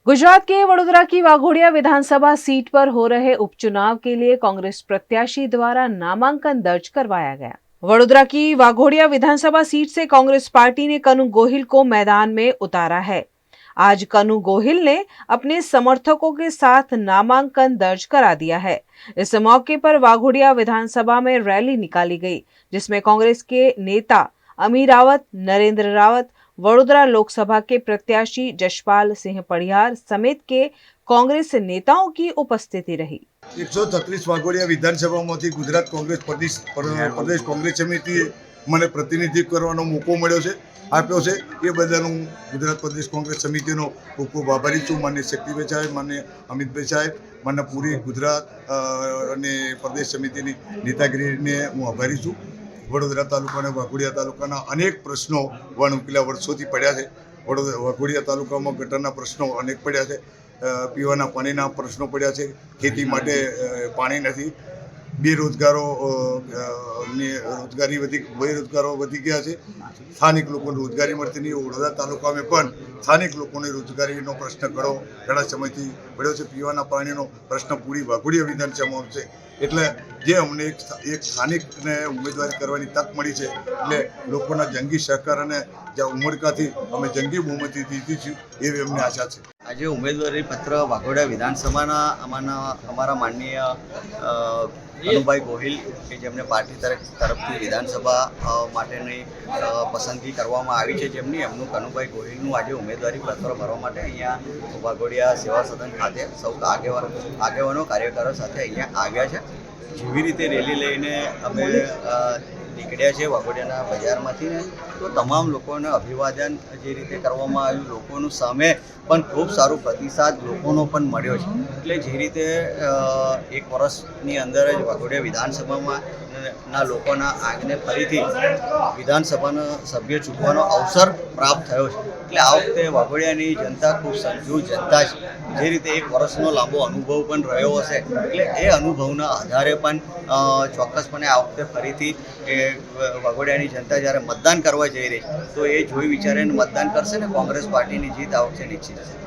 गुजरात के वडोदरा की वाघोडिया विधानसभा सीट पर हो रहे उपचुनाव के लिए कांग्रेस प्रत्याशी द्वारा नामांकन दर्ज करवाया गया। वडोदरा की वाघोडिया विधानसभा सीट से कांग्रेस पार्टी ने कनु गोहिल को मैदान में उतारा है। आज कनु गोहिल ने अपने समर्थकों के साथ नामांकन दर्ज करा दिया है। इस मौके पर वाघोडिया विधानसभा में रैली निकाली गई, जिसमें कांग्रेस के नेता अमीरावत नरेंद्र रावत, वडोदरा लोकसभा के प्रत्याशी जशपाल सिंह पड़ियार समेत के कांग्रेस नेताओं की उपस्थिति रही। 136 वाघोडिया विधानसभाમાંથી ગુજરાત કોંગ્રેસ પ્રદેશ કોંગ્રેસ સમિતિએ મને પ્રતિનિધિત્વ કરવાનો મોકો આપ્યો છે એ બદલ હું ગુજરાત પ્રદેશ કોંગ્રેસ સમિતિનો ખૂબ ખૂબ આભારી છું। માન્ય શક્તિભાઈ સાહેબ, માન્ય અમિતભાઈ સાહેબ, માન્ય પૂરી ગુજરાત અને પ્રદેશ સમિતિની નેતાગીરીને હું આભારી છું। વડોદરા તાલુકા અને વાઘોડિયા તાલુકાના અનેક પ્રશ્નો વણઉકેલા વર્ષોથી પડ્યા છે। વાઘોડિયા તાલુકામાં ગટરના પ્રશ્નો અનેક પડ્યા છે, પીવાના પાણીના પ્રશ્નો પડ્યા છે, ખેતી માટે પાણી નથી, બેરોજગારો વધી ગયા છે, સ્થાનિક લોકોને રોજગારી મળતી નહીં। વડોદરા તાલુકામાં પણ સ્થાનિક લોકોને રોજગારીનો પ્રશ્ન ઘણા સમયથી પડ્યો છે। પીવાના પાણીનો પ્રશ્ન પૂરી વાઘોડિયા વિધાનસભામાં છે, એટલે જે અમને એક સ્થાનિકને ઉમેદવારી કરવાની તક મળી છે, એટલે લોકોના જંગી સહકાર અને ઉમળકાથી અમે જંગી બહુમતી જીતીશું એવી અમને આશા છે। આજે ઉમેદવારી પત્ર વાઘોડિયા વિધાનસભાના અમારા માનનીય કનુભાઈ ગોહિલ કે જેમને પાર્ટી તરફથી વિધાનસભા માટેની પસંદગી કરવામાં આવી છે, એમનું કનુભાઈ ગોહિલનું આજે ઉમેદવારી પત્ર ભરવા માટે અહીંયા વાઘોડિયા સેવા સદન ખાતે સૌ આગેવાનો કાર્યકરો સાથે અહીંયા આવ્યા છે। જેવી રીતે રેલી લઈને અમે નીકળ્યા છે વાઘોડિયાના બજારમાંથી ને, તો તમામ લોકોને અભિવાદન જે રીતે કરવામાં આવ્યું, લોકોનું સામે પણ ખૂબ સારું પ્રતિસાદ લોકોનો પણ મળ્યો છે। એટલે જે રીતે એક વર્ષની અંદર જ વાઘોડિયા વિધાનસભામાં ના લોકોના આંખને ફરીથી વિધાનસભાના સભ્ય ચૂંટવાનો અવસર પ્રાપ્ત થયો છે। એટલે આ વખતે વાઘોડિયાની જનતા ખૂબ સંજુ જનતા છે। જે રીતે એક વર્ષનો લાંબો અનુભવ પણ રહ્યો હશે, એટલે એ અનુભવના આધારે પણ ચોક્કસપણે આ વખતે ફરીથી વાઘોડિયાની જનતા જ્યારે મતદાન કરવા જઈ રહી છે, તો એ જોઈ વિચારીને મતદાન કરશે ને કોંગ્રેસ પાર્ટીની જીત આ વખતે નિશ્ચિત છે।